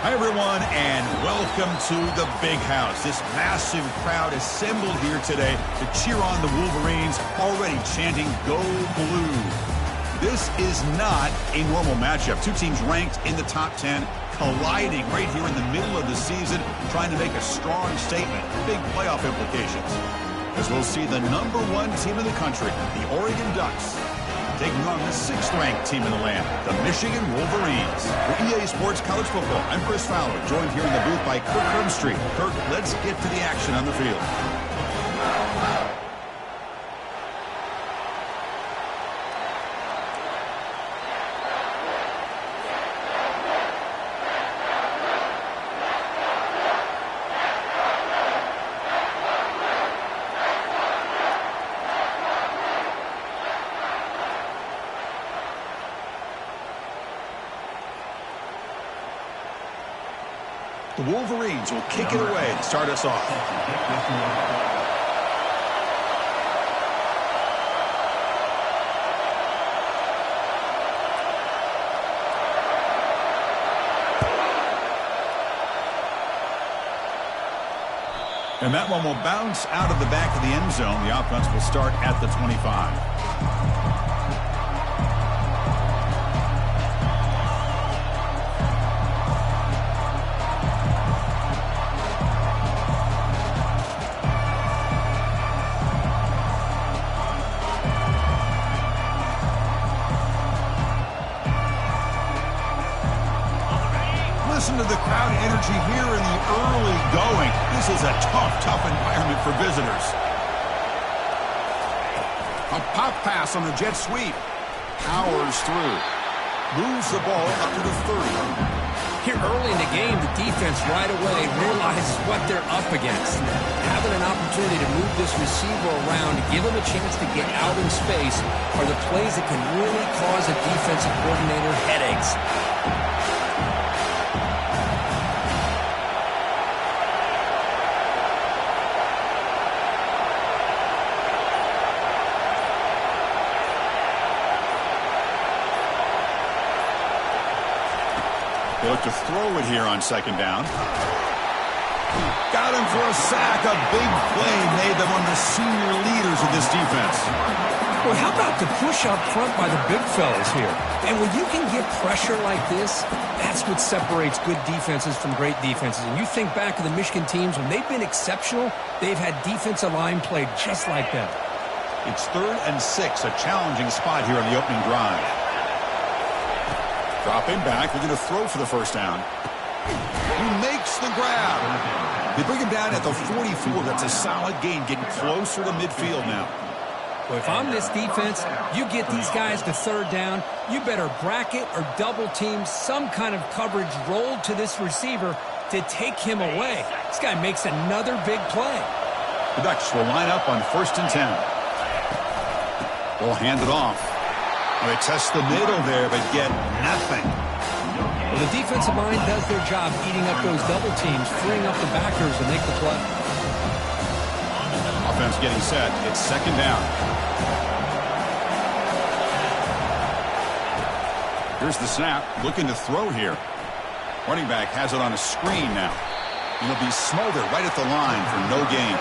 Hi, everyone, and welcome to the Big House. This massive crowd assembled here today to cheer on the Wolverines, already chanting, "Go Blue." This is not a normal matchup. Two teams ranked in the top 10, colliding right here in the middle of the season, trying to make a strong statement. Big playoff implications. As we'll see the #1 team in the country, the Oregon Ducks, taking on the 6th-ranked team in the land, the Michigan Wolverines. For EA Sports College Football, I'm Chris Fowler, joined here in the booth by Kirk Herbstreit. Kirk, let's get to the action on the field. The Wolverines will kick it away to start us off. And that one will bounce out of the back of the end zone. The offense will start at the 25. Listen to the crowd energy here in the early going. This is a tough environment for visitors. A pop pass on the jet sweep. Powers through. Moves the ball up to the 30. Here early in the game, the defense right away realizes what they're up against. Having an opportunity to move this receiver around, to give him a chance to get out in space, are the plays that can really cause a defensive coordinator headaches. They look to throw it here on 2nd down. Got him for a sack. A big play made them one of the senior leaders of this defense. Well, how about the push up front by the big fellas here? And when you can get pressure like this, that's what separates good defenses from great defenses. And you think back to the Michigan teams, when they've been exceptional, they've had defensive line play just like that. It's 3rd and 6, a challenging spot here on the opening drive. Dropping back, they're going to throw for the 1st down. He makes the grab. They bring him down at the 44. That's a solid gain, getting closer to midfield now. Well, if I'm this defense, you get these guys to 3rd down, you better bracket or double team some kind of coverage rolled to this receiver to take him away. This guy makes another big play. The Ducks will line up on 1st and 10. They'll hand it off. They test the middle there, but get nothing. Well, the defensive line does their job eating up those double teams, freeing up the backers to make the play. Offense getting set. It's 2nd down. Here's the snap. Looking to throw here. Running back has it on a screen now. And he'll be smothered right at the line for no gain.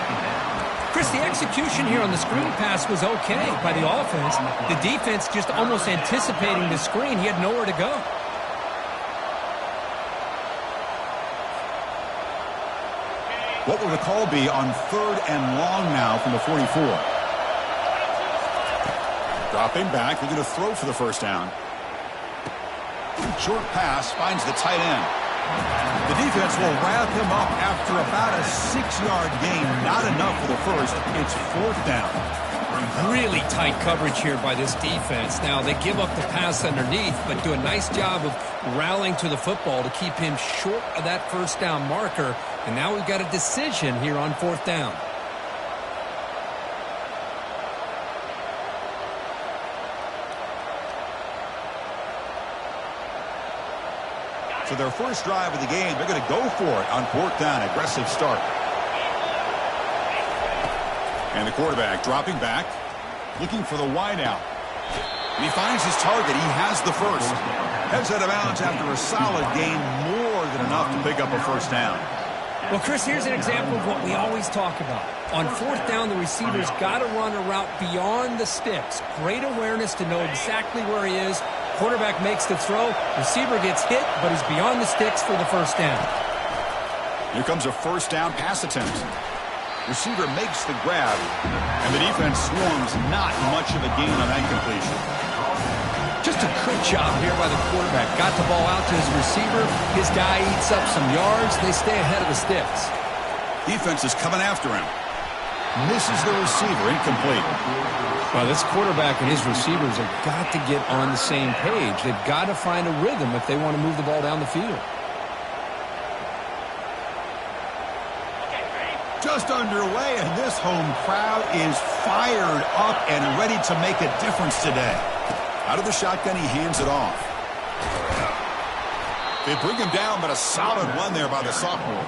Chris, the execution here on the screen pass was okay by the offense. The defense just almost anticipating the screen. He had nowhere to go. What will the call be on 3rd and long now from the 44? Dropping back. They're going to throw for the 1st down. Short pass finds the tight end. The defense will wrap him up after about a 6-yard gain. Not enough for the 1st. It's 4th down. Really tight coverage here by this defense. Now, they give up the pass underneath, but do a nice job of rallying to the football to keep him short of that 1st down marker. And now we've got a decision here on 4th down. So their first drive of the game, they're going to go for it on 4th down. Aggressive start. And the quarterback dropping back, looking for the wideout. And he finds his target. He has the 1st. Heads out of bounds after a solid gain, more than enough to pick up a first down. Well, Chris, here's an example of what we always talk about. On fourth down, the receiver's got to run a route beyond the sticks. Great awareness to know exactly where he is. Quarterback makes the throw. Receiver gets hit, but he's beyond the sticks for the first down. Here comes a first down pass attempt. Receiver makes the grab, and the defense swarms. Not much of a gain on that completion. Just a good job here by the quarterback. Got the ball out to his receiver. His guy eats up some yards. They stay ahead of the sticks. Defense is coming after him. Misses the receiver. Incomplete. Well, this quarterback and his receivers have got to get on the same page. They've got to find a rhythm if they want to move the ball down the field. Just underway, and this home crowd is fired up and ready to make a difference today. Out of the shotgun, he hands it off. They bring him down, but a solid one there by the sophomore.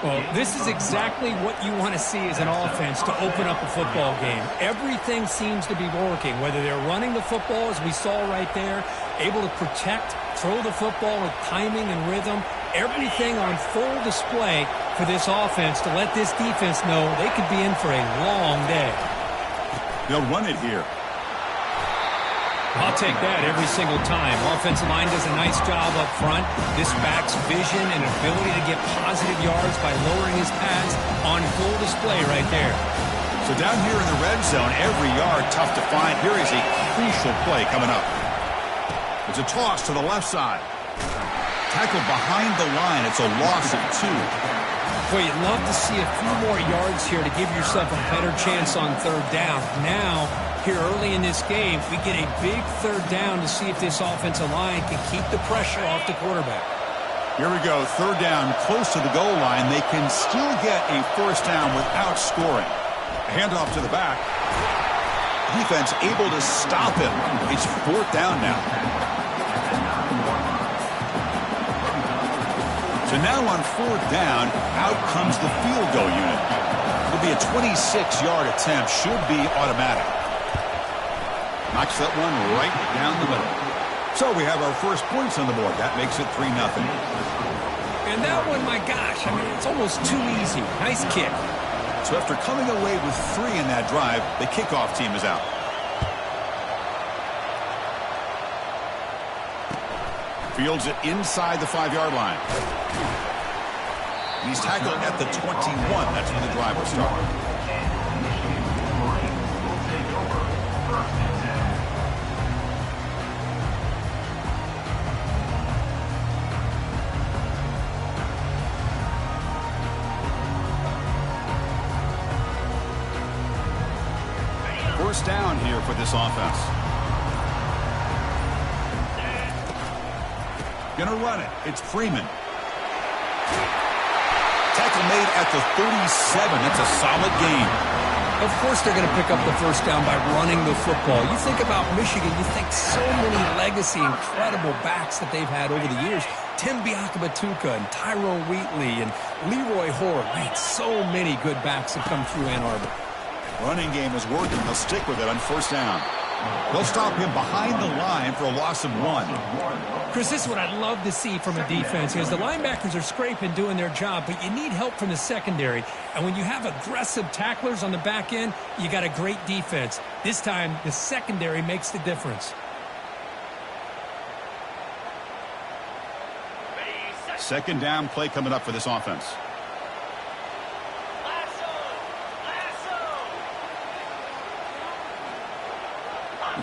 Well, this is exactly what you want to see as an offense to open up a football game. Everything seems to be working, whether they're running the football, as we saw right there, able to protect, throw the football with timing and rhythm, everything on full display for this offense to let this defense know they could be in for a long day. They'll run it here. I'll take that every single time. Offensive line does a nice job up front. This back's vision and ability to get positive yards by lowering his pads on full display right there. So down here in the red zone, every yard tough to find. Here is a crucial play coming up. It's a toss to the left side. Tackled behind the line. It's a loss of 2. Boy, you'd love to see a few more yards here to give yourself a better chance on third down. Now, here early in this game, we get a big third down to see if this offensive line can keep the pressure off the quarterback. Here we go, third down, close to the goal line. They can still get a first down without scoring. A handoff to the back. Defense able to stop him. It's fourth down now. So now on fourth down, out comes the field goal unit. It'll be a 26-yard attempt. Should be automatic. Knocks that one right down the middle. So we have our first points on the board. That makes it 3-0. And that one, my gosh, I mean, it's almost too easy. Nice kick. So after coming away with 3 in that drive, the kickoff team is out. Fields it inside the 5-yard line. And he's tackled at the 21. That's when the drive will start. First down here for this offense. Gonna run it. It's Freeman. Tackle made at the 37. That's a solid gain. Of course they're going to pick up the first down by running the football. You think about Michigan, you think so many legacy, incredible backs that they've had over the years. Tim Biakabatuka and Tyrone Wheatley and Leroy Horde. Man, so many good backs have come through Ann Arbor. Running game is working. They'll stick with it on first down. They'll stop him behind the line for a loss of 1. Chris, this is what I'd love to see from a defense is the linebackers are scraping, doing their job, but you need help from the secondary. And when you have aggressive tacklers on the back end, you got a great defense. This time, the secondary makes the difference. Second down play coming up for this offense.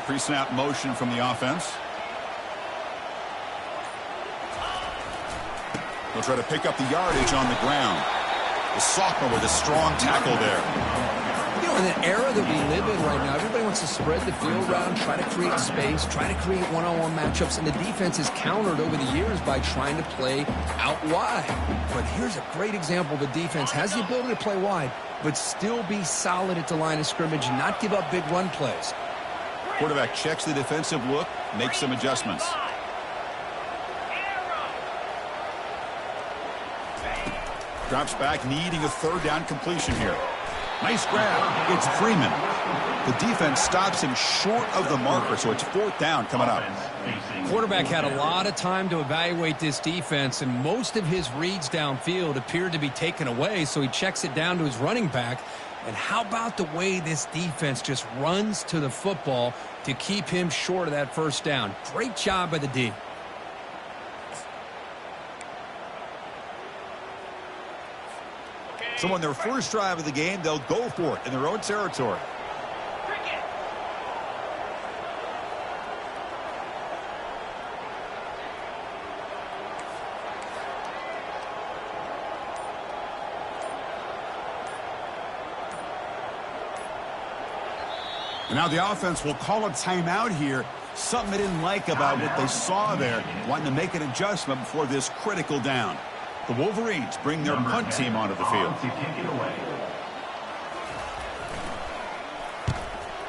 Pre-snap motion from the offense. They'll try to pick up the yardage on the ground. The sophomore with a strong tackle there. You know, in an era that we live in right now, everybody wants to spread the field around, try to create space, try to create one-on-one matchups, and the defense is countered over the years by trying to play out wide. But here's a great example. The defense has the ability to play wide, but still be solid at the line of scrimmage and not give up big run plays. Quarterback checks the defensive look, makes some adjustments. Drops back, needing a third down completion here. Nice grab. It's Freeman. The defense stops him short of the marker, so it's 4th down coming up. Quarterback had a lot of time to evaluate this defense, and most of his reads downfield appeared to be taken away, so he checks it down to his running back. And how about the way this defense just runs to the football to keep him short of that 1st down? Great job by the D. So on their first drive of the game, they'll go for it in their own territory. And now the offense will call a timeout here. Something they didn't like about what they saw there. Wanting to make an adjustment before this critical down. The Wolverines bring their punt team onto the field.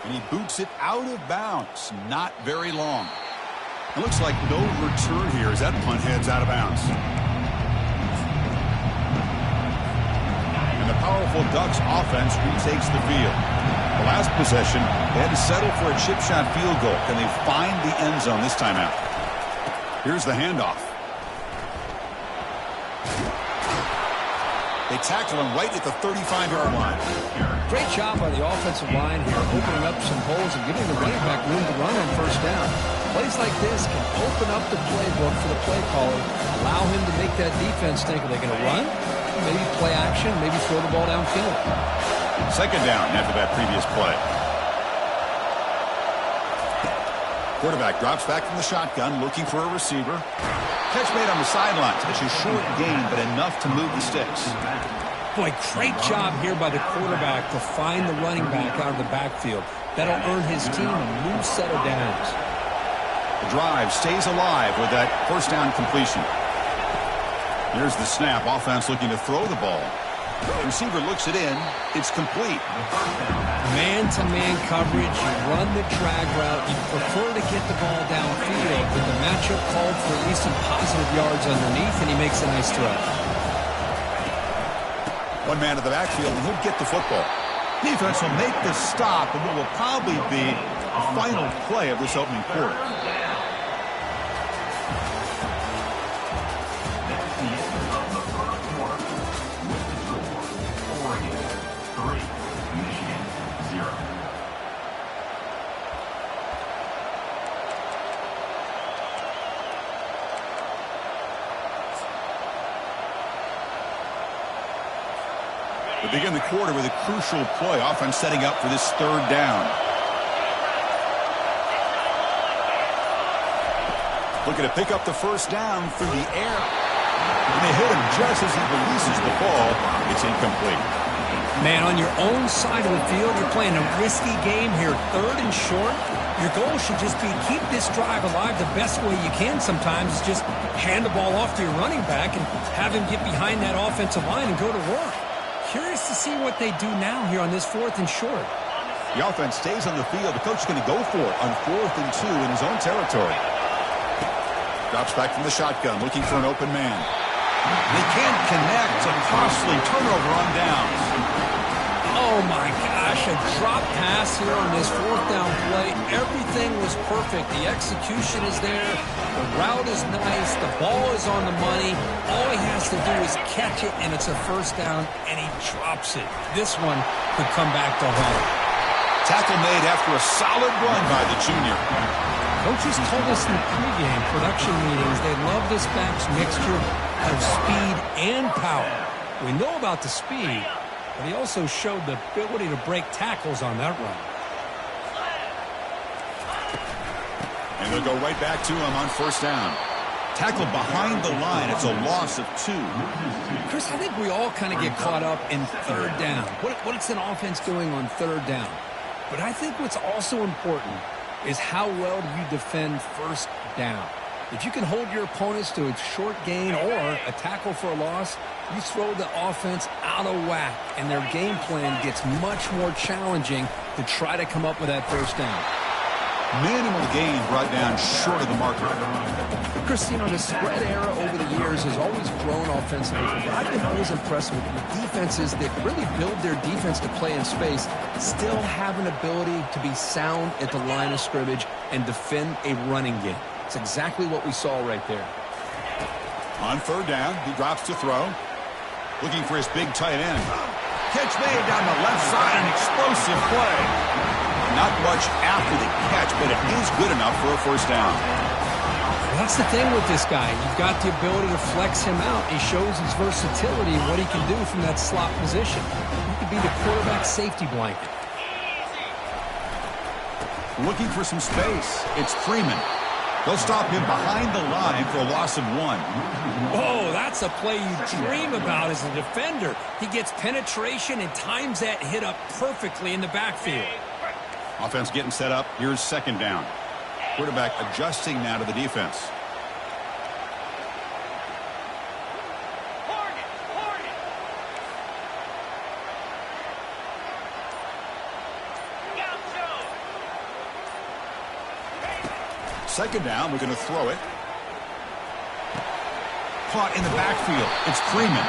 And he boots it out of bounds. Not very long. It looks like no return here as that punt heads out of bounds. And the powerful Ducks offense retakes the field. The last possession, they had to settle for a chip shot field goal. Can they find the end zone this time out? Here's the handoff. They tackle him right at the 35-yard line. Great job by the offensive line here, opening up some holes and giving the running back room to run on 1st down. Plays like this can open up the playbook for the play caller, allow him to make that defense think, are they going to run? Maybe play action, maybe throw the ball downfield. 2nd down after that previous play. Quarterback drops back from the shotgun, looking for a receiver. Catch made on the sidelines. It's a short gain, but enough to move the sticks. Boy, great job here by the quarterback to find the running back out of the backfield. That'll earn his team a new set of downs. The drive stays alive with that 1st down completion. Here's the snap. Offense looking to throw the ball. The receiver looks it in. It's complete. Man-to-man coverage. You run the drag route. You prefer to get the ball downfield, but the matchup called for at least some positive yards underneath, and he makes a nice throw. One man to the backfield, and he'll get the football. Defense will make the stop, and what will probably be the final play of this opening quarter. We begin the quarter with a crucial play. Offense setting up for this 3rd down. Looking to pick up the 1st down through the air. And they hit him just as he releases the ball. It's incomplete. Man, on your own side of the field, you're playing a risky game here. 3rd and short. Your goal should just be keep this drive alive the best way you can sometimes. Is just hand the ball off to your running back and have him get behind that offensive line and go to work. Curious to see what they do now here on this 4th and short. The offense stays on the field. The coach is going to go for it on 4th and 2 in his own territory. Drops back from the shotgun, looking for an open man. They can't connect. A costly turnover on downs. Oh, my gosh, a drop pass here on this 4th down play. Everything was perfect. The execution is there. The route is nice. The ball is on the money. All he has to do is catch it, and it's a 1st down, and he drops it. This one could come back to home. Tackle made after a solid run by the junior. Coaches told us in the pregame production meetings they love this back's mixture of speed and power. We know about the speed, but he also showed the ability to break tackles on that run. And they'll go right back to him on 1st down. Tackled behind the line. It's a loss of 2. Chris, I think we all kind of get caught up in 3rd down. What is an offense doing on 3rd down? But I think what's also important is how well do you defend 1st down. If you can hold your opponents to a short gain or a tackle for a loss, you throw the offense out of whack, and their game plan gets much more challenging to try to come up with that 1st down. Minimal gain brought down short of the marker. Chris, you know, the spread era over the years has always grown offensively, but I've been always impressed with defenses that really build their defense to play in space, still have an ability to be sound at the line of scrimmage and defend a running game. It's exactly what we saw right there. On third down, he drops to throw. Looking for his big tight end. Catch made down the left side, an explosive play. Not much after the catch, but it is good enough for a first down. That's the thing with this guy. You've got the ability to flex him out. He shows his versatility and what he can do from that slot position. He could be the quarterback safety blanket. Looking for some space. It's Freeman. They'll stop him behind the line for a loss of 1. Oh, that's a play you dream about as a defender. He gets penetration and times that hit up perfectly in the backfield. Offense getting set up. Here's second down. Quarterback adjusting now to the defense. Second down, we're going to throw it. Caught in the backfield. It's Freeman.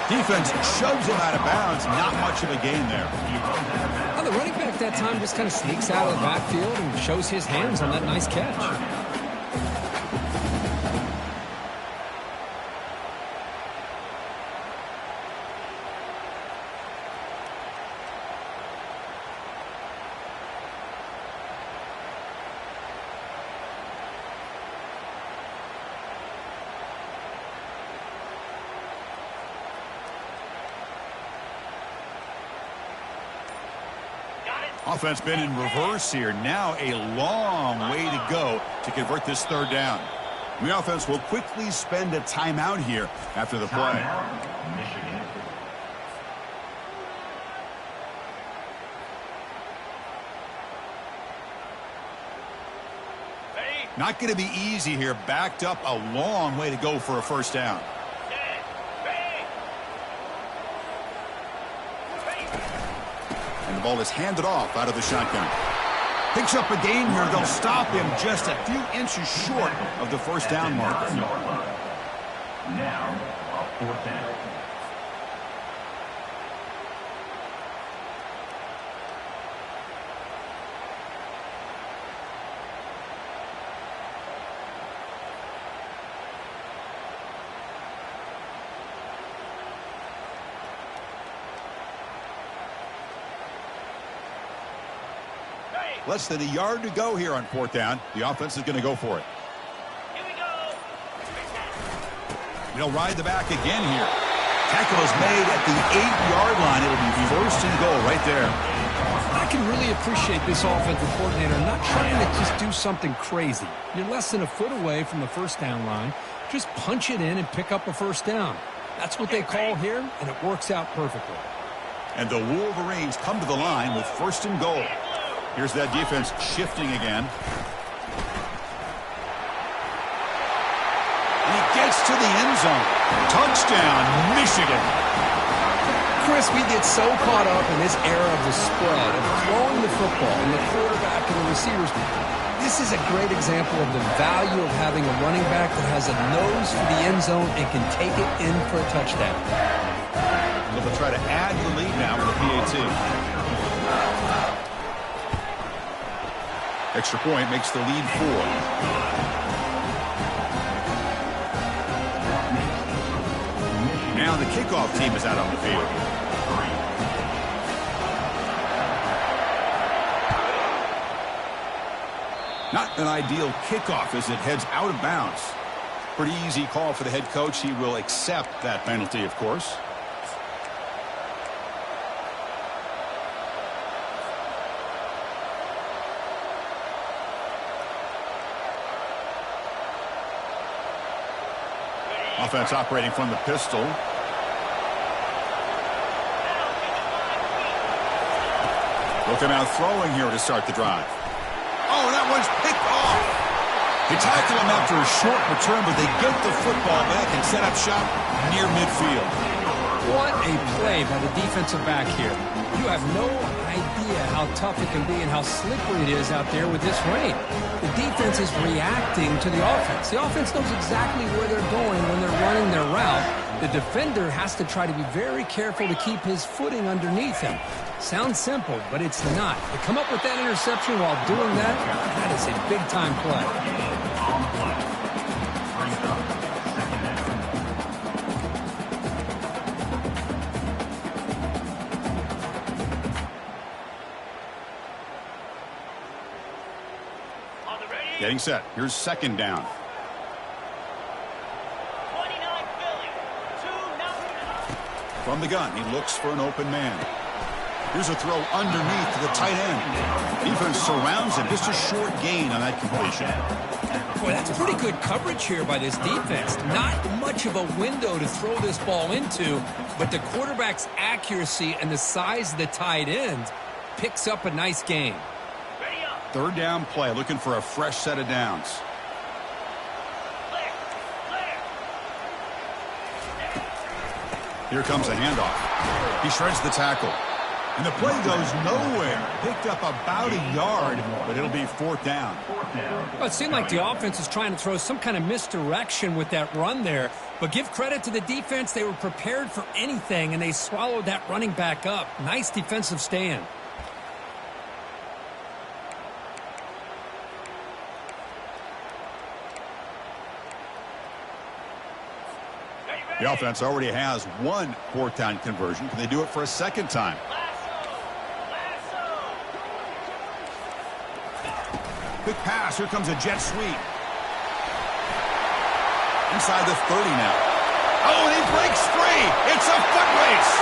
Defense shoves him out of bounds. Not much of a gain there. Well, the running back that time just kind of sneaks out of the backfield and shows his hands on that nice catch. Offense been in reverse here. Now a long way to go to convert this third down. The offense will quickly spend a timeout here after the play. Not going to be easy here. Backed up a long way to go for a first down. And the ball is handed off out of the shotgun. Picks up a gain here. They'll stop him just a few inches short of the first down mark. Now, fourth down. Less than a yard to go here on fourth down. The offense is going to go for it. Here we go. They'll ride the back again here. Tackle is made at the 8-yard line. It'll be first and goal right there. I can really appreciate this offensive coordinator not trying to just do something crazy. You're less than a foot away from the first down line. Just punch it in and pick up a first down. That's what they call here, and it works out perfectly. And the Wolverines come to the line with first and goal. Here's that defense shifting again. And he gets to the end zone. Touchdown, Michigan. Chris, we get so caught up in this era of the spread, of throwing the football and the quarterback and the receivers. This is a great example of the value of having a running back that has a nose for the end zone and can take it in for a touchdown. They'll try to add the lead now with a PAT. Extra point makes the lead 4. Now the kickoff team is out on the field. Not an ideal kickoff as it heads out of bounds. Pretty easy call for the head coach. He will accept that penalty, of course. Offense operating from the pistol. Looking out throwing here to start the drive. Oh, that one's picked off. They tackle him after a short return, but they get the football back and set up shop near midfield. What a play by the defensive back here. You have no idea how tough it can be and how slippery it is out there with this rain. The defense is reacting to the offense. The offense knows exactly where they're going when they're running their route. The defender has to try to be very careful to keep his footing underneath him. Sounds simple, but it's not. To come up with that interception while doing that, that is a big-time play. Getting set. Here's second down. 29 Philly. 2-0. From the gun, he looks for an open man. Here's a throw underneath to the tight end. Defense surrounds him. Just a short gain on that completion. Boy, that's pretty good coverage here by this defense. Not much of a window to throw this ball into, but the quarterback's accuracy and the size of the tight end picks up a nice gain. Third down play, looking for a fresh set of downs. Here comes a handoff. He shreds the tackle. And the play goes nowhere. Picked up about a yard, but it'll be fourth down. Well, it seemed like the offense is trying to throw some kind of misdirection with that run there. But give credit to the defense. They were prepared for anything, and they swallowed that running back up. Nice defensive stand. The offense already has one fourth down conversion. Can they do it for a second time? Quick pass. Here comes a jet sweep. Inside the 30 now. Oh, and he breaks free. It's a foot race.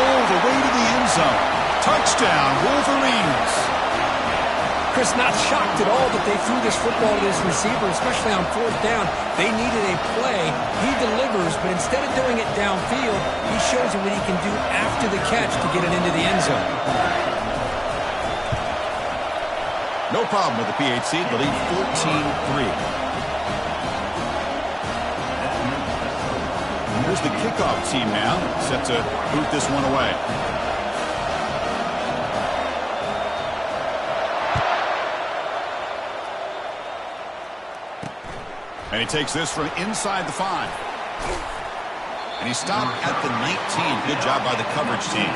All the way to the end zone. Touchdown, Wolverines. Chris, not shocked at all that they threw this football to this receiver, especially on fourth down. They needed a play. He delivers, but instead of doing it downfield, he shows them what he can do after the catch to get it into the end zone. No problem with the PHC. The lead 14-3. Here's the kickoff team now, set to boot this one away. And he takes this from inside the 5. And he stopped at the 19. Good job by the coverage team.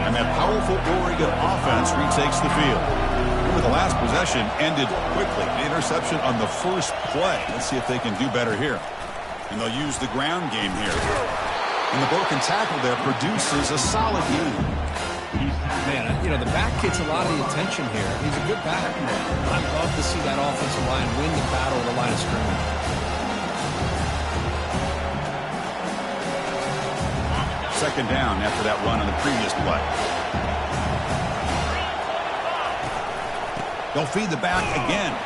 And that powerful Oregon offense retakes the field. Remember, the last possession ended quickly. The interception on the first play. Let's see if they can do better here. And they'll use the ground game here. And the broken tackle there produces a solid gain. Man, you know, the back gets a lot of the attention here. He's a good back. I'd love to see that offensive line win the battle at the line of scrimmage. Second down after that run on the previous play. They'll feed the back again.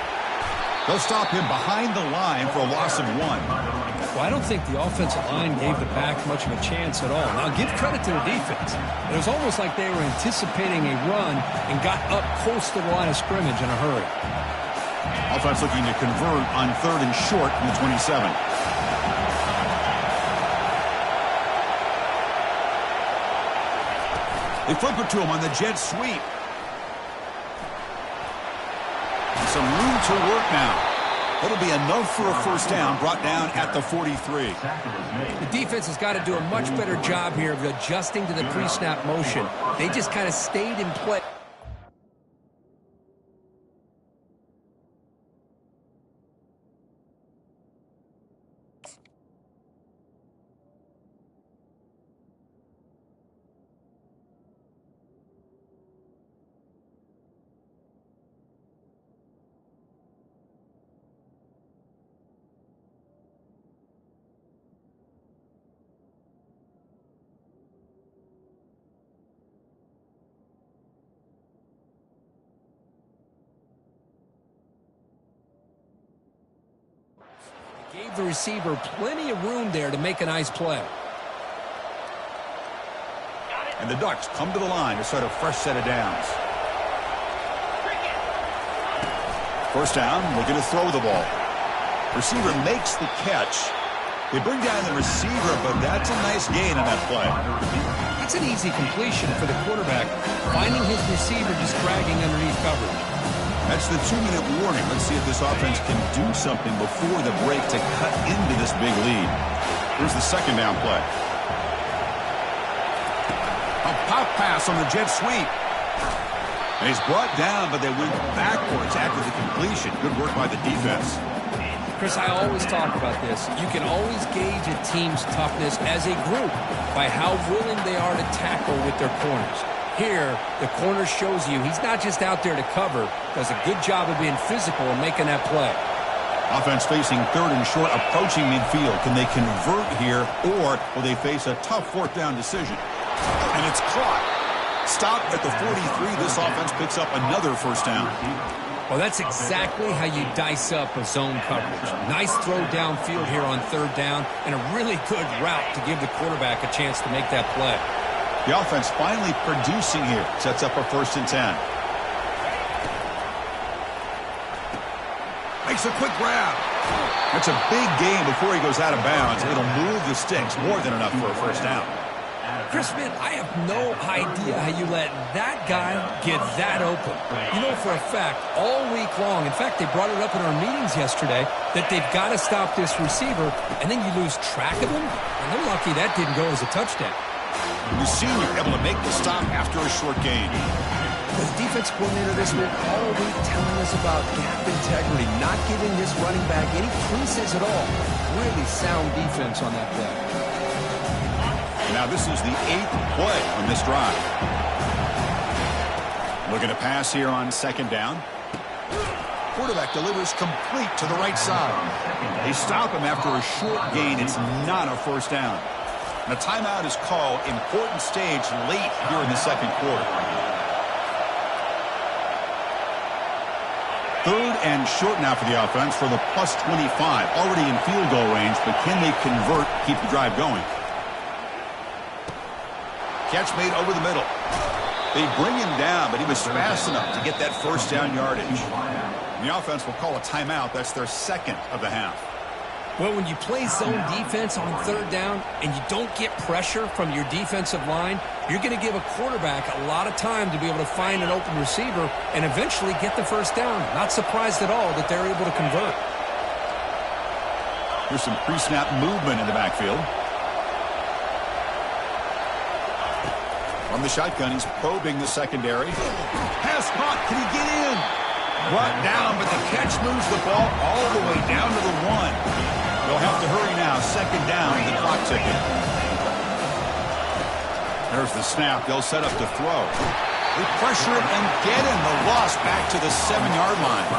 They'll stop him behind the line for a loss of 1. Well, I don't think the offensive line gave the back much of a chance at all. Now, give credit to the defense. It was almost like they were anticipating a run and got up close to the line of scrimmage in a hurry. Offense looking to convert on third and short from the 27. They flip it to him on the jet sweep. Some room to work now. That'll be enough for a first down, brought down at the 43. The defense has got to do a much better job here of adjusting to the pre-snap motion. They just kind of stayed in play. Gave the receiver plenty of room there to make a nice play. And the Ducks come to the line to start a fresh set of downs. First down, looking to throw the ball. Receiver makes the catch. They bring down the receiver, but that's a nice gain on that play. It's an easy completion for the quarterback, finding his receiver just dragging underneath coverage. That's the 2-minute warning. Let's see if this offense can do something before the break to cut into this big lead. Here's the second down play. A pop pass on the jet sweep. And he's brought down, but they went backwards after the completion. Good work by the defense. Chris, I always talk about this. You can always gauge a team's toughness as a group by how willing they are to tackle with their corners. Here, the corner shows you he's not just out there to cover, does a good job of being physical and making that play. Offense facing third and short, approaching midfield. Can they convert here, or will they face a tough fourth down decision? And it's caught. Stop at the 43. This offense picks up another first down. Well, that's exactly how you dice up a zone coverage. Nice throw downfield here on third down, and a really good route to give the quarterback a chance to make that play. The offense finally producing here. Sets up a 1st and 10. Makes a quick grab. That's a big gain before he goes out of bounds. It'll move the sticks, more than enough for a first down. Chris, man, I have no idea how you let that guy get that open. You know for a fact, all week long, in fact, they brought it up in our meetings yesterday, that they've got to stop this receiver, and then you lose track of him? And they're lucky that didn't go as a touchdown. The senior able to make the stop after a short gain. The defense coordinator this week all week telling us about gap integrity, not giving this running back any creases at all. Really sound defense on that play. Now this is the 8th play on this drive. Looking to pass here on second down. Quarterback delivers complete to the right side. They stop him after a short gain. It's not a first down. And a timeout is called. Important stage late here in the second quarter. 3rd and short now for the offense for the plus 25. Already in field goal range, but can they convert, keep the drive going? Catch made over the middle. They bring him down, but he was fast enough to get that first down yardage. And the offense will call a timeout. That's their 2nd of the half. Well, when you play zone defense on third down and you don't get pressure from your defensive line, you're going to give a quarterback a lot of time to be able to find an open receiver and eventually get the first down. Not surprised at all that they're able to convert. Here's some pre-snap movement in the backfield. From the shotgun, he's probing the secondary. Pass caught. Can he get in? Brought down, but the catch moves the ball all the way down to the 1. They'll have to hurry now. Second down, the clock ticking. There's the snap. They'll set up to throw. They pressure him and get him. The loss back to the 7-yard line.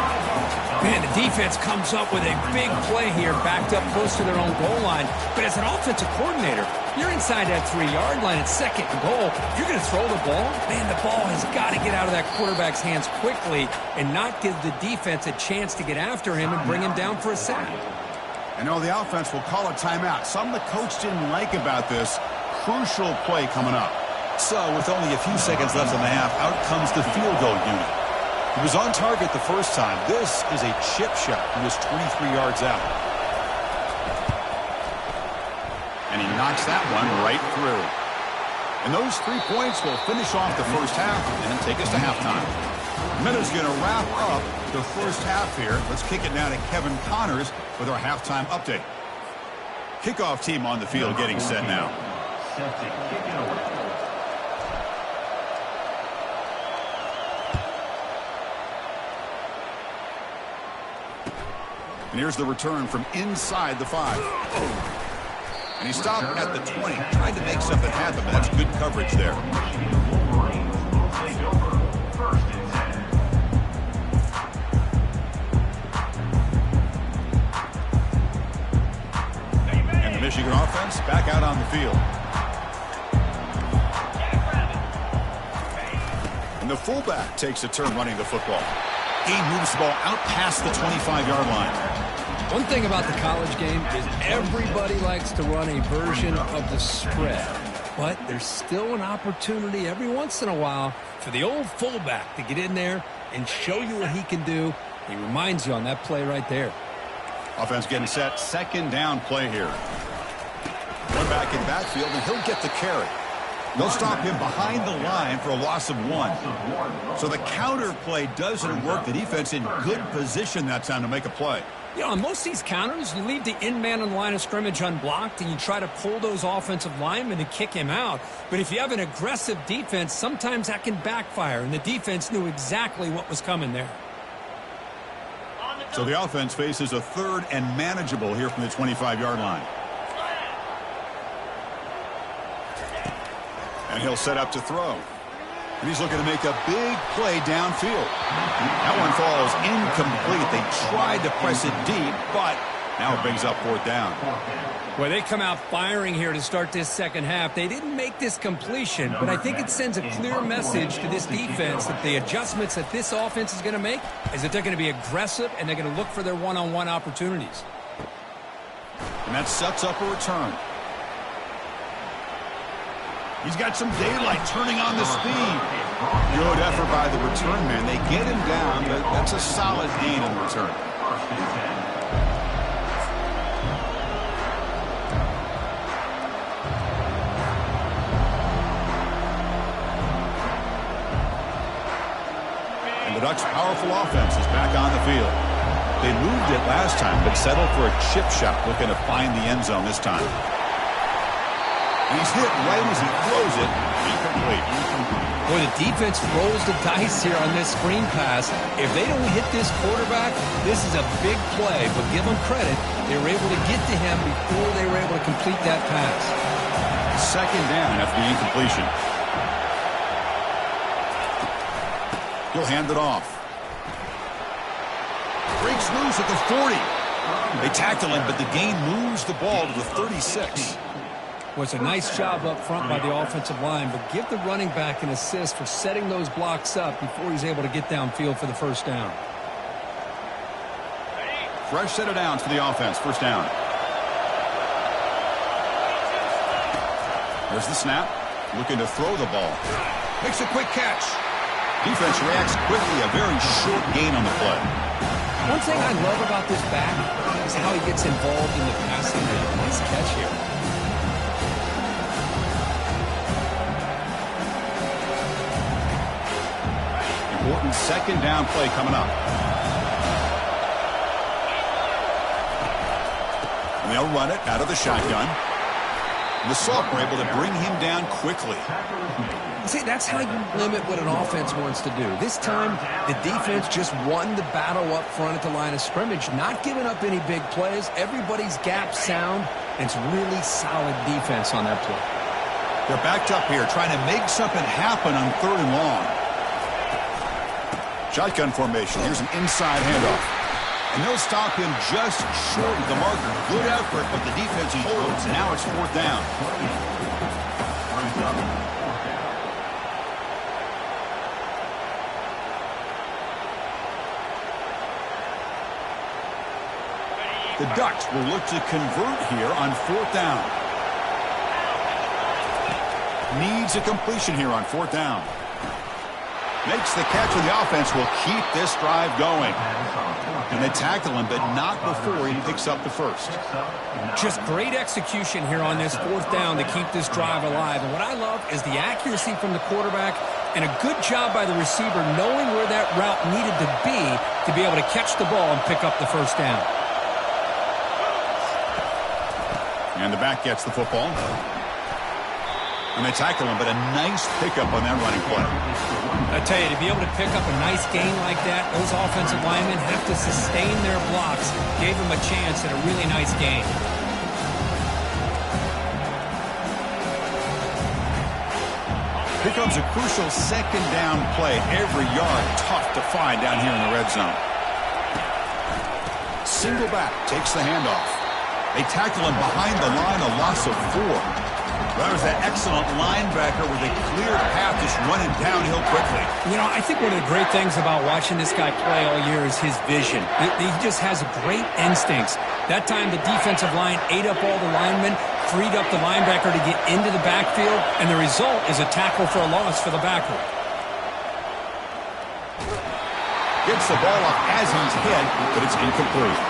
Man, the defense comes up with a big play here, backed up close to their own goal line. But as an offensive coordinator, you're inside that 3-yard line at 2nd and goal. If you're going to throw the ball, man, the ball has got to get out of that quarterback's hands quickly and not give the defense a chance to get after him and bring him down for a sack. And now the offense will call a timeout. Something the coach didn't like about this. Crucial play coming up. So, with only a few seconds left in the half, out comes the field goal unit. He was on target the first time. This is a chip shot. He was 23 yards out. And he knocks that one right through. And those 3 points will finish off the first half and take us to halftime. Minuta's going to wrap up the first half here. Let's kick it now to Kevin Connors with our halftime update. Kickoff team on the field getting set now. And here's the return from inside the 5. And he stopped at the 20, trying to make something happen, but that's good coverage there. And the Michigan offense back out on the field. And the fullback takes a turn running the football. He moves the ball out past the 25-yard line. One thing about the college game is everybody likes to run a version of the spread. But there's still an opportunity every once in a while for the old fullback to get in there and show you what he can do. He reminds you on that play right there. Offense getting set. Second down play here. One back in backfield, and he'll get the carry. They'll stop him behind the line for a loss of 1. So the counter play doesn't work. The defense in good position that time to make a play. You know, on most of these counters, you leave the in-man on the line of scrimmage unblocked, and you try to pull those offensive linemen and kick him out. But if you have an aggressive defense, sometimes that can backfire, and the defense knew exactly what was coming there. So the offense faces a third and manageable here from the 25-yard line. And he'll set up to throw. And he's looking to make a big play downfield. That one falls incomplete. They tried to press it deep, but now it brings up fourth down. Well, they come out firing here to start this second half. They didn't make this completion, but I think it sends a clear message to this defense that the adjustments that this offense is going to make is that they're going to be aggressive and they're going to look for their one-on-one opportunities. And that sets up a return. He's got some daylight turning on the speed. Good effort by the return man. They get him down, but that's a solid gain in return. And the Ducks' powerful offense is back on the field. They moved it last time, but settled for a chip shot, looking to find the end zone this time. He's hit right as he throws it. Incomplete. Boy, the defense rolls the dice here on this screen pass. If they don't hit this quarterback, this is a big play. But give them credit. They were able to get to him before they were able to complete that pass. Second down after the incompletion. He'll hand it off. Breaks loose at the 40. They tackle him, but the gain moves the ball to the 36. Was a nice job up front by the offensive line, but give the running back an assist for setting those blocks up before he's able to get downfield for the first down. Fresh set of downs for the offense. First down. There's the snap. Looking to throw the ball. Makes a quick catch. Defense reacts quickly. A very short gain on the play. One thing I love about this back is how he gets involved in the passing game. Nice catch here. Important second down play coming up. And they'll run it out of the shotgun. And the sophomore able to bring him down quickly. See, that's how you limit what an offense wants to do. This time, the defense just won the battle up front at the line of scrimmage, not giving up any big plays. Everybody's gap sound, and it's really solid defense on that play. They're backed up here, trying to make something happen on third and long. Shotgun formation. Here's an inside handoff. And they'll stop him just short of the marker. Good effort, but the defense holds. Now it's fourth down. The Ducks will look to convert here on fourth down. Needs a completion here on fourth down. Makes the catch, and the offense will keep this drive going. And they tackle him, but not before he picks up the first. Just great execution here on this fourth down to keep this drive alive. And what I love is the accuracy from the quarterback and a good job by the receiver knowing where that route needed to be able to catch the ball and pick up the first down. And the back gets the football. And they tackle him, but a nice pickup on that running play. I tell you, to be able to pick up a nice gain like that, those offensive linemen have to sustain their blocks. Gave him a chance at a really nice gain. Here comes a crucial second down play. Every yard tough to find down here in the red zone. Single back takes the handoff. They tackle him behind the line, a loss of 4. That was that excellent linebacker with a clear path just running downhill quickly. You know, I think one of the great things about watching this guy play all year is his vision. He just has great instincts. That time the defensive line ate up all the linemen, freed up the linebacker to get into the backfield, and the result is a tackle for a loss for the backer. Gets the ball up as he's hit, but it's incomplete.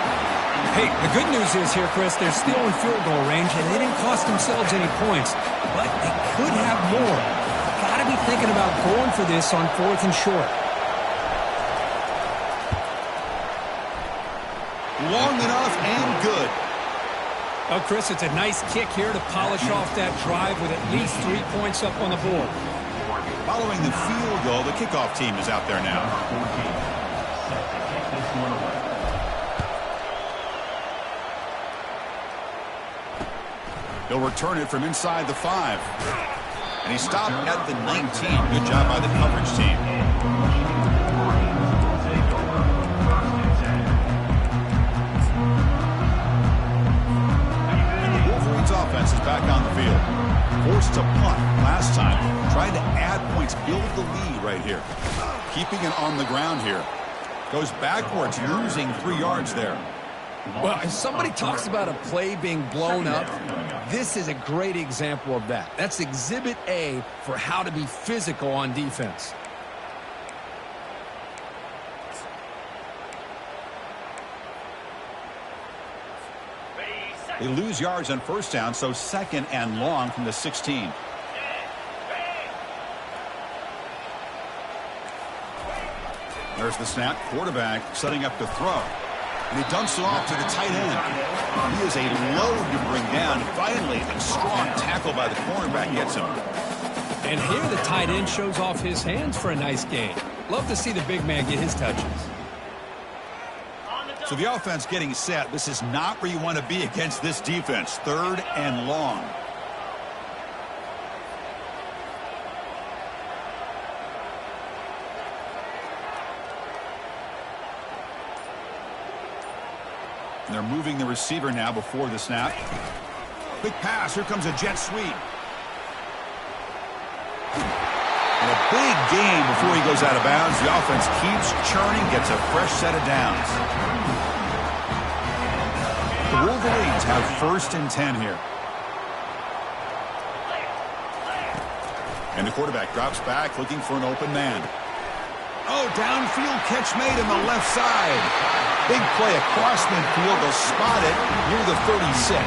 Hey, the good news is here, Chris, they're still in field goal range, and they didn't cost themselves any points. But they could have more. Got to be thinking about going for this on 4th and short. Long enough and good. Oh, Chris, it's a nice kick here to polish off that drive with at least 3 points up on the board. Following the field goal, the kickoff team is out there now. He'll return it from inside the 5. And he stopped at the 19. Good job by the coverage team. And the Wolverines offense is back on the field. Forced to punt last time. Trying to add points, build the lead right here. Keeping it on the ground here. Goes backwards, losing 3 yards there. Well, if somebody talks about a play being blown up, this is a great example of that. That's Exhibit A for how to be physical on defense. They lose yards on first down, so 2nd and long from the 16. There's the snap. Quarterback setting up to throw. And he dumps it off to the tight end. He is a load to bring down. Finally, a strong tackle by the cornerback gets him. And here the tight end shows off his hands for a nice gain. Love to see the big man get his touches. So the offense getting set. This is not where you want to be against this defense. 3rd and long. And they're moving the receiver now before the snap. Quick pass. Here comes a jet sweep. And a big gain before he goes out of bounds. The offense keeps churning, gets a fresh set of downs. The Wolverines have 1st and 10 here. And the quarterback drops back looking for an open man. Oh, downfield catch made on the left side. Big play across midfield. They'll spot it near the 36.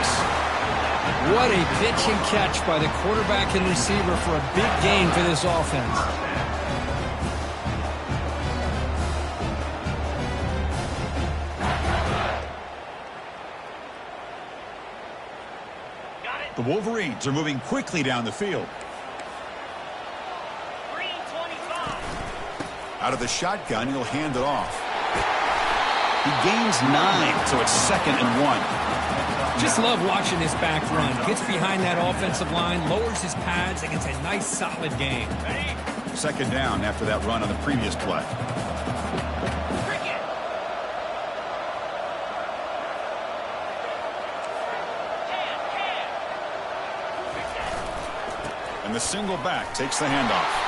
What a pitch and catch by the quarterback and receiver for a big gain for this offense. The Wolverines are moving quickly down the field. Out of the shotgun, he'll hand it off. He gains 9, so it's 2nd and 1. Just love watching this back run. Gets behind that offensive line, lowers his pads, and gets a nice solid gain. 2nd down after that run on the previous play. And the single back takes the handoff.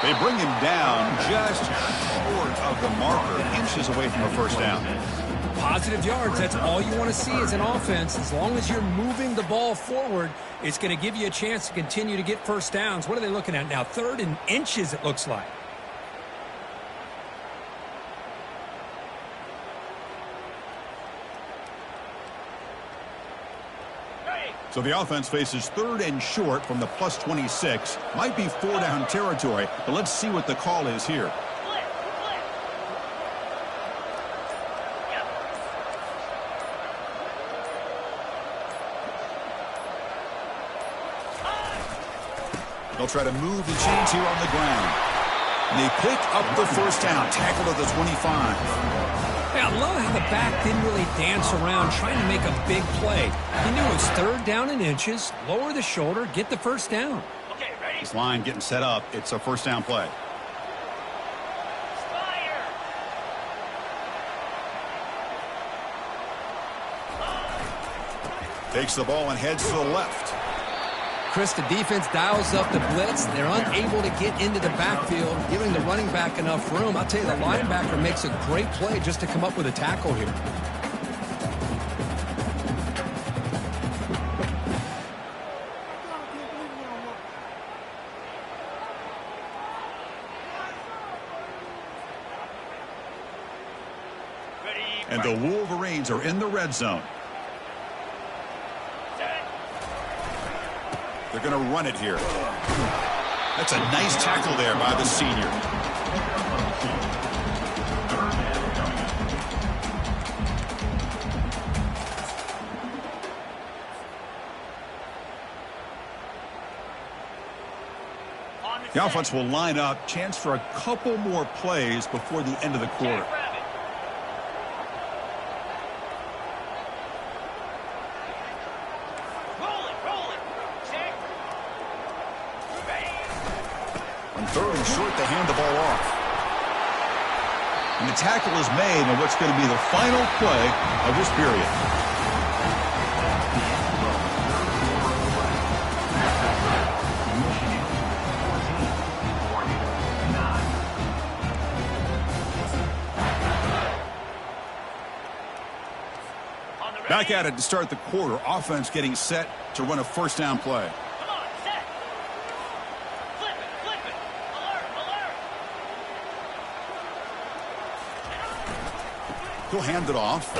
They bring him down just short of the marker, inches away from a first down. Positive yards, that's all you want to see as an offense. As long as you're moving the ball forward, it's going to give you a chance to continue to get first downs. What are they looking at now? 3rd and inches, it looks like. So the offense faces 3rd and short from the plus 26. Might be 4-down territory, but let's see what the call is here. They'll try to move the chains here on the ground. And they pick up the first down, tackled at the 25. Yeah, I love how the back didn't really dance around trying to make a big play. He knew it was 3rd down and inches, lower the shoulder, get the first down. Okay, ready? This line getting set up. It's a first down play. Fire! Takes the ball and heads to the left. Chris, the defense dials up the blitz. They're unable to get into the backfield, giving the running back enough room. I'll tell you, the linebacker makes a great play just to come up with a tackle here. And And the Wolverines are in the red zone. They're going to run it here. That's a nice tackle there by the senior. The offense will line up. Chance for a couple more plays before the end of the quarter. On third and short, they hand the ball off. And the tackle is made on what's going to be the final play of this period. Back at it to start the quarter. Offense getting set to run a first down play. Come on, set. Flip it. Alert. He'll hand it off.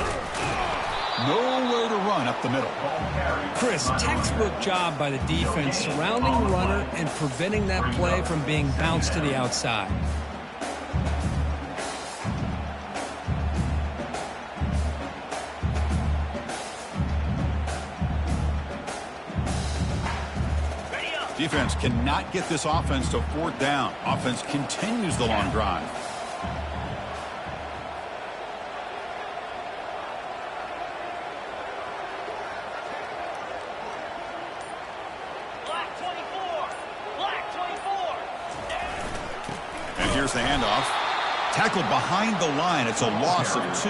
Nowhere to run up the middle. Chris, textbook job by the defense surrounding the runner and preventing that play from being bounced to the outside. Defense cannot get this offense to fourth down. Offense continues the long drive. Black 24. And here's the handoff. Tackled behind the line. It's a loss of 2.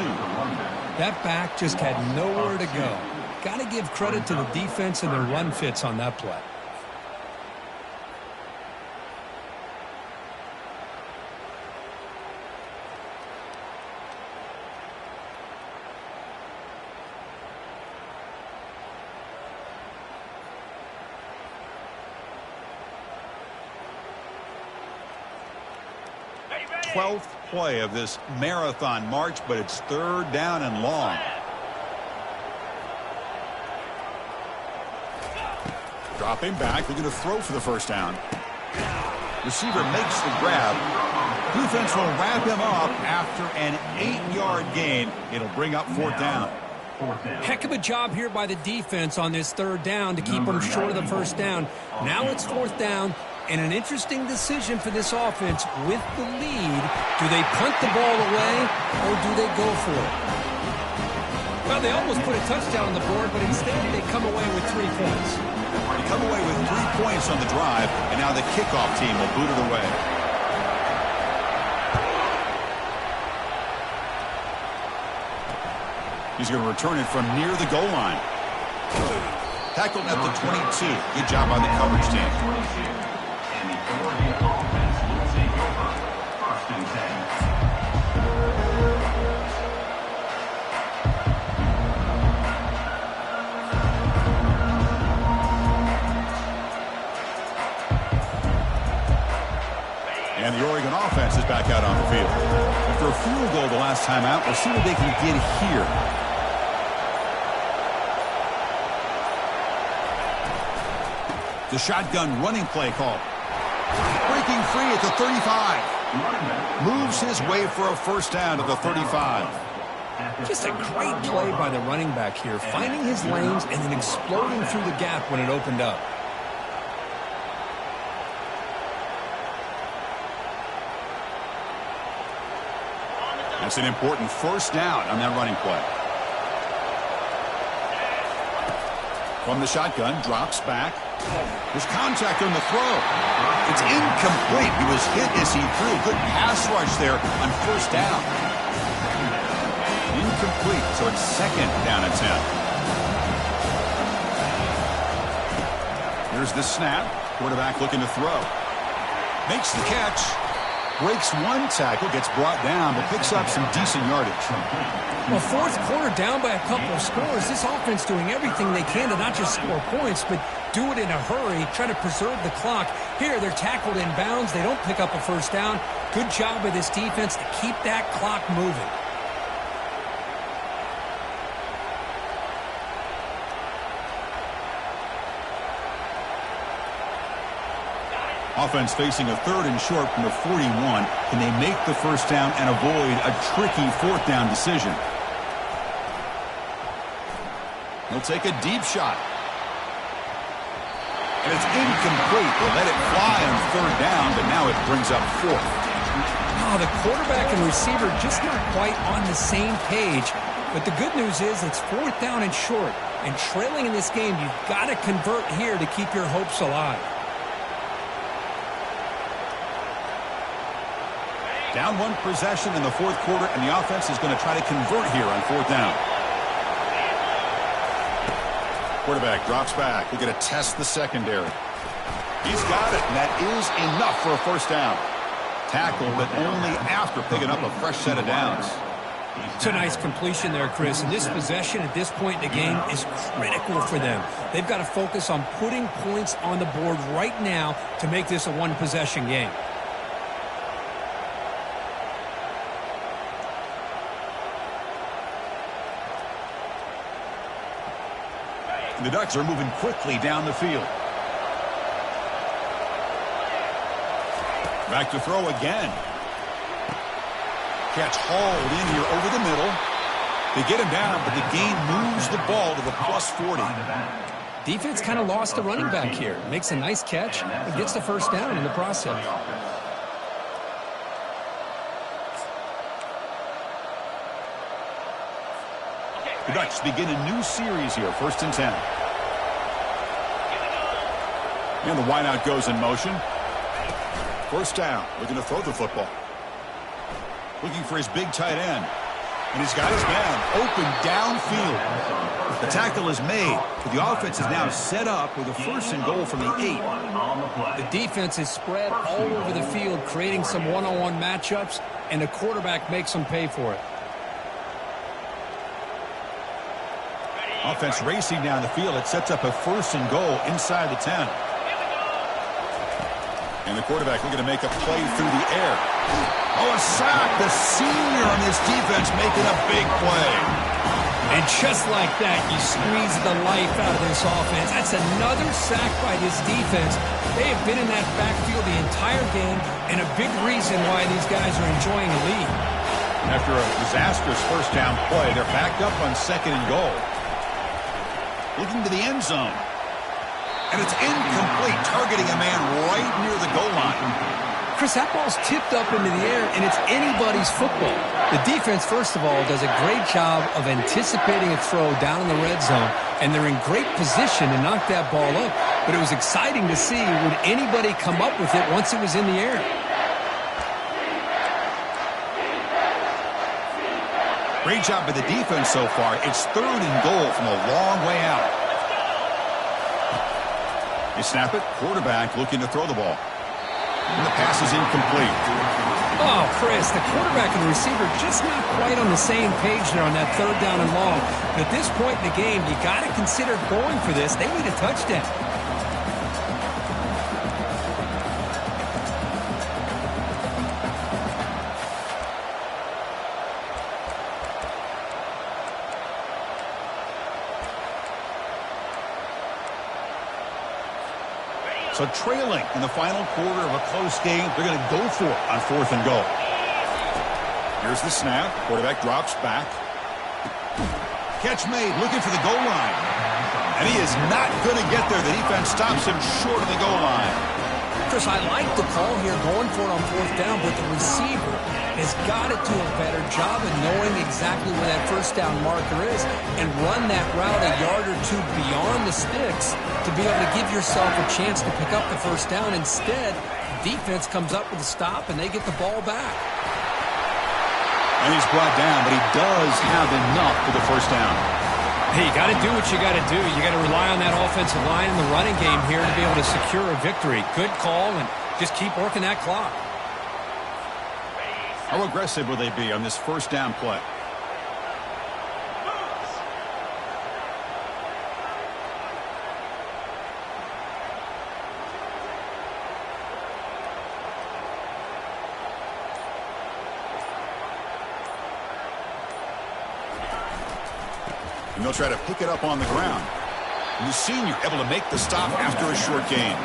That back just had nowhere to go. Got to give credit to the defense and their run fits on that play. Ready. 12th play of this marathon march, but it's third down and long. Dropping back, looking to throw for the first down. Receiver makes the grab. Defense will wrap him up after an 8-yard gain. It'll bring up fourth down. Heck of a job here by the defense on this third down to keep them short of the first down. Now it's fourth down, and an interesting decision for this offense with the lead. Do they punt the ball away, or do they go for it? Well, they almost put a touchdown on the board, but instead they come away with 3 points. They come away with 3 points on the drive, and now the kickoff team will boot it away. He's going to return it from near the goal line. Tackled at the 22. Good job by the coverage team. And the Oregon offense is back out on the field. After a field goal the last time out, we'll see what they can get here. The shotgun running play call. Breaking free at the 35. Moves his way for a first down to the 35. Just a great play by the running back here, finding his lanes and then exploding through the gap when it opened up. That's an important first down on that running play. From the shotgun, drops back. There's contact on the throw. It's incomplete. He was hit as he threw. Good pass rush there on first down. Incomplete, so it's second down and 10. Here's the snap. Quarterback looking to throw. Makes the catch. Breaks one tackle, gets brought down, but picks up some decent yardage. Well, fourth quarter down by a couple of scores. This offense doing everything they can to not just score points, but do it in a hurry, try to preserve the clock. Here, they're tackled in bounds. They don't pick up a first down. Good job by this defense to keep that clock moving. Offense facing a 3rd and short from the 41. Can they make the first down and avoid a tricky 4th down decision? He'll take a deep shot. And it's incomplete. They let it fly on 3rd down, but now it brings up 4th. Oh, the quarterback and receiver just not quite on the same page. But the good news is it's 4th down and short. And trailing in this game, you've got to convert here to keep your hopes alive. Down 1 possession in the 4th quarter, and the offense is going to try to convert here on 4th down. Quarterback drops back. We're going to test the secondary. He's got it, and that is enough for a first down. Tackle, but only after picking up a fresh set of downs. It's a nice completion there, Chris. And this possession at this point in the game is critical for them. They've got to focus on putting points on the board right now to make this a 1-possession game. The Ducks are moving quickly down the field. Back to throw again. Catch hauled in here over the middle. They get him down, but the gain moves the ball to the +40. Defense kind of lost the running back here. Makes a nice catch and gets the first down in the process. The Ducks begin a new series here, 1st and 10. And the wideout goes in motion. First down, looking to throw the football. Looking for his big tight end. And he's got his man open downfield. The tackle is made, but the offense is now set up with a 1st and goal from the 8. The defense is spread all over the field, creating some one-on-one matchups, and the quarterback makes them pay for it. Offense racing down the field. It sets up a 1st and goal inside the 10. And the quarterback looking to make a play through the air. Oh, a sack. The senior on this defense making a big play. And just like that, you squeeze the life out of this offense. That's another sack by this defense. They have been in that backfield the entire game, and a big reason why these guys are enjoying a lead. After a disastrous first down play, they're backed up on 2nd and goal. Looking to the end zone. And it's incomplete, targeting a man right near the goal line. Chris, that ball's tipped up into the air, and it's anybody's football. The defense, first of all, does a great job of anticipating a throw down in the red zone, and they're in great position to knock that ball up. But it was exciting to see, would anybody come up with it once it was in the air? Great job by the defense so far. It's 3rd and goal from a long way out. They snap it. Quarterback looking to throw the ball. And the pass is incomplete. Oh, Chris, the quarterback and the receiver just not quite on the same page there on that 3rd down and long. But at this point in the game, you got to consider going for this. They need a touchdown. So trailing in the final quarter of a close game, they're going to go for it on 4th and goal. Here's the snap. Quarterback drops back. Catch made, looking for the goal line. And he is not going to get there. The defense stops him short of the goal line. Chris, I like the call here going for it on 4th down, but the receiver has got to do a better job of knowing exactly where that first down marker is and run that route a yard or two beyond the sticks to be able to give yourself a chance to pick up the first down. Instead, defense comes up with a stop, and they get the ball back. And he's brought down, but he does have enough for the first down. Hey, you got to do what you got to do. You got to rely on that offensive line in the running game here to be able to secure a victory. Good call, and just keep working that clock. How aggressive will they be on this first down play? And they'll try to pick it up on the ground. And the senior able to make the stop after a short gain.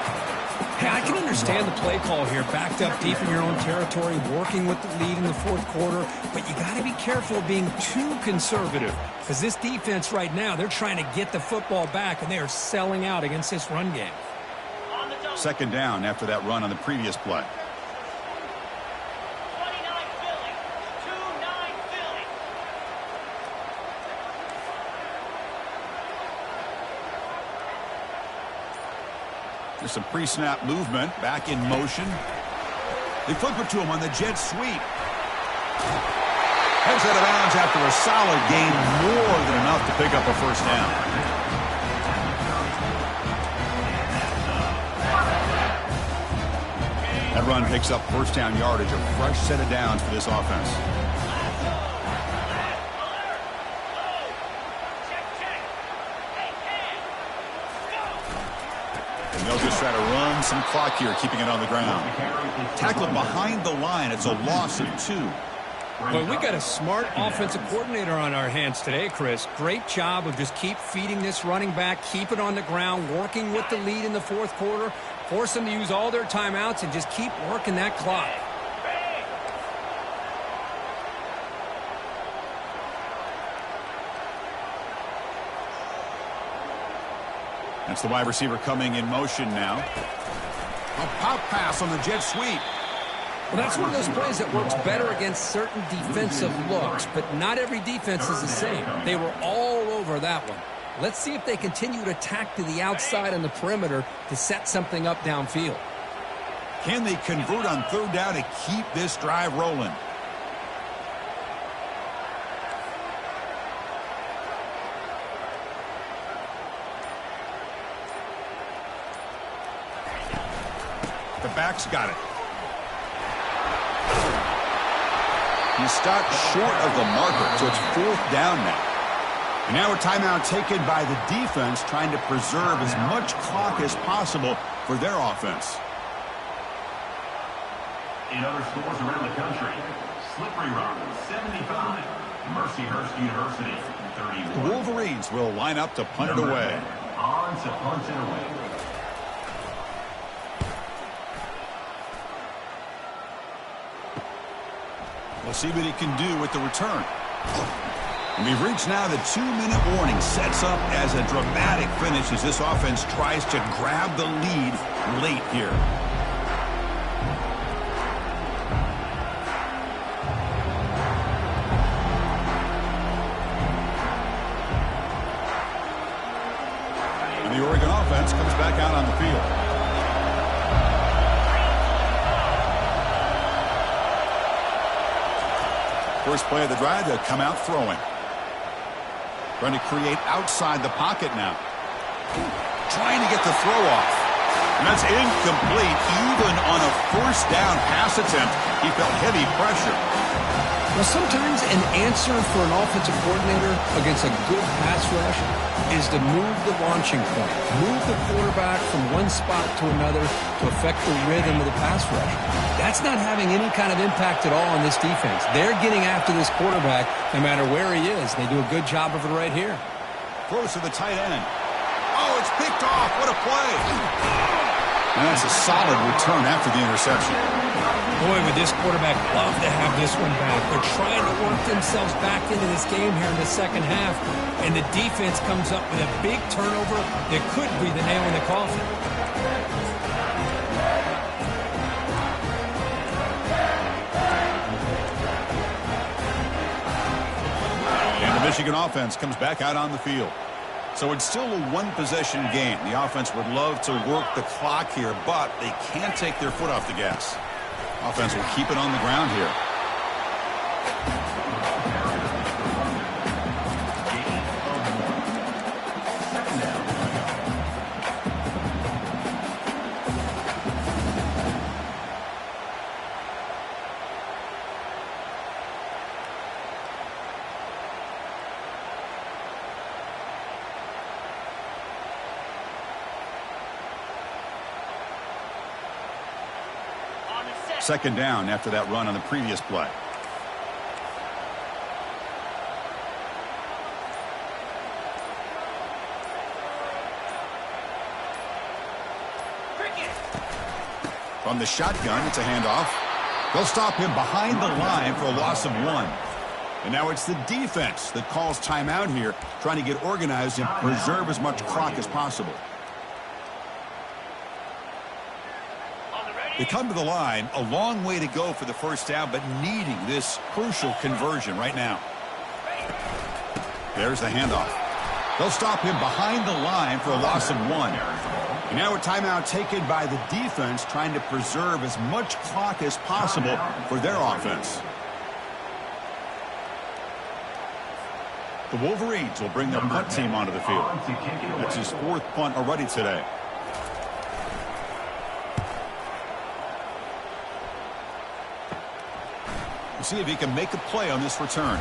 Hey, I can understand the play call here, backed up deep in your own territory, working with the lead in the fourth quarter, but you got to be careful of being too conservative because this defense right now, they're trying to get the football back, and they are selling out against this run game. Second down after that run on the previous play. 29 Philly. 2-9 Philly. There's some pre-snap movement, back in motion. They flip it to him on the jet sweep. Heads out of bounds after a solid gain, more than enough to pick up a first down. That run picks up first down yardage, a fresh set of downs for this offense. And they'll just try to run some clock here, keeping it on the ground. Tackled behind the line. It's a loss of 2. Well, we got a smart offensive coordinator on our hands today, Chris. Great job of just keep feeding this running back, keep it on the ground, working with the lead in the fourth quarter, force them to use all their timeouts, and just keep working that clock. That's the wide receiver coming in motion now. A pop pass on the jet sweep. Well, that's one of those plays that works better against certain defensive looks, but not every defense is the same. They were all over that one. Let's see if they continue to attack to the outside on the perimeter to set something up downfield. Can they convert on third down to keep this drive rolling? The back's got it. He stopped short of the marker, so it's fourth down now. And now a timeout taken by the defense, trying to preserve as much clock as possible for their offense. In other schools around the country, Slippery Rock, 75. Mercyhurst University, 31. The Wolverines will line up to punt it away. On to punt it away. We'll see what he can do with the return. And we've reached now the 2-minute warning. Sets up as a dramatic finish as this offense tries to grab the lead late here. And the Oregon offense comes back out on the field. First play of the drive, they'll come out throwing. Trying to create outside the pocket now. Trying to get the throw off. And that's incomplete. Even on a first down pass attempt, he felt heavy pressure. Well, sometimes an answer for an offensive coordinator against a good pass rush is to move the launching point, move the quarterback from one spot to another to affect the rhythm of the pass rush. That's not having any kind of impact at all on this defense. They're getting after this quarterback no matter where he is. They do a good job of it right here. Close to the tight end. Oh, it's picked off. What a play. And that's a solid return after the interception. Boy, would this quarterback love to have this one back. They're trying to work themselves back into this game here in the second half, and the defense comes up with a big turnover that could be the nail in the coffin. And the Michigan offense comes back out on the field. So it's still a one-possession game. The offense would love to work the clock here, but they can't take their foot off the gas. Offense will keep it on the ground here. Second down after that run on the previous play. From the shotgun, it's a handoff. They'll stop him behind the line for a loss of 1. And now it's the defense that calls timeout here, trying to get organized and preserve as much clock as possible. They come to the line, a long way to go for the first down, but needing this crucial conversion right now. There's the handoff. They'll stop him behind the line for a loss of 1. And now a timeout taken by the defense, trying to preserve as much clock as possible for their offense. The Wolverines will bring their punt team onto the field. That's his 4th punt already today. We'll see if he can make a play on this return.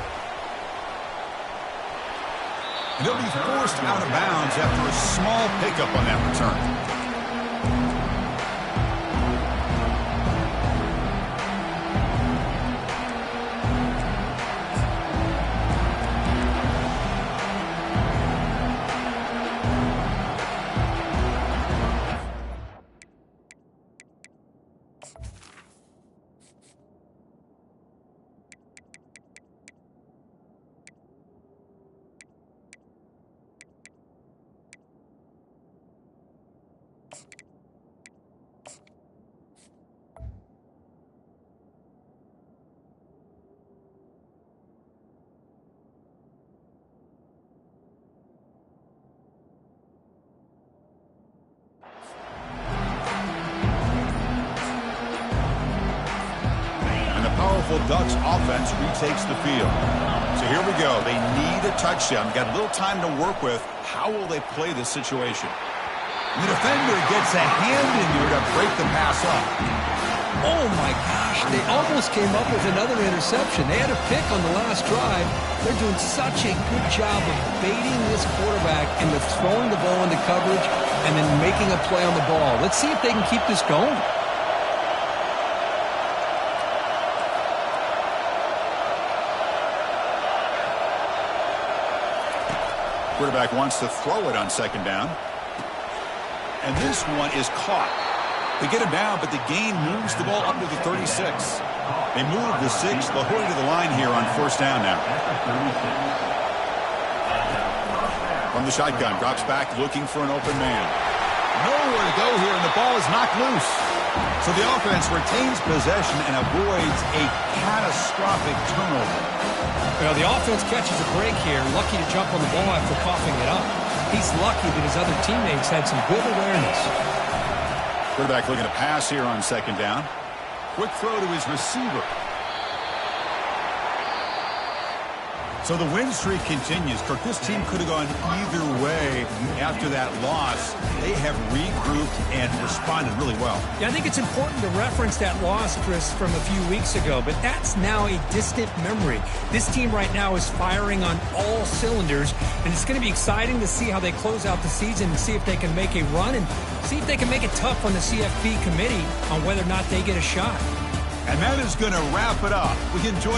And he'll be forced out of bounds after a small pickup on that return. Ducks offense retakes the field. So here we go. They need a touchdown. Got a little time to work with. How will they play this situation? And the defender gets a hand in there to break the pass up. Oh, my gosh. They almost came up with another interception. They had a pick on the last drive. They're doing such a good job of baiting this quarterback into throwing the ball into coverage and then making a play on the ball. Let's see if they can keep this going. Quarterback wants to throw it on 2nd down. And this one is caught. They get him down, but the gain moves the ball up to the 36. They move the 6. They'll hurry to the line here on 1st down now. From the shotgun, drops back looking for an open man. Nowhere to go here, and the ball is knocked loose. So the offense retains possession and avoids a catastrophic turnover. Well, the offense catches a break here, lucky to jump on the ball after coughing it up. He's lucky that his other teammates had some good awareness. Quarterback looking to pass here on 2nd down. Quick throw to his receiver. So the win streak continues. Kirk, this team could have gone either way after that loss. They have regrouped and responded really well. Yeah, I think it's important to reference that loss, Chris, from a few weeks ago, but that's now a distant memory. This team right now is firing on all cylinders, and it's going to be exciting to see how they close out the season and see if they can make a run and see if they can make it tough on the CFP committee on whether or not they get a shot. And that is going to wrap it up. We enjoy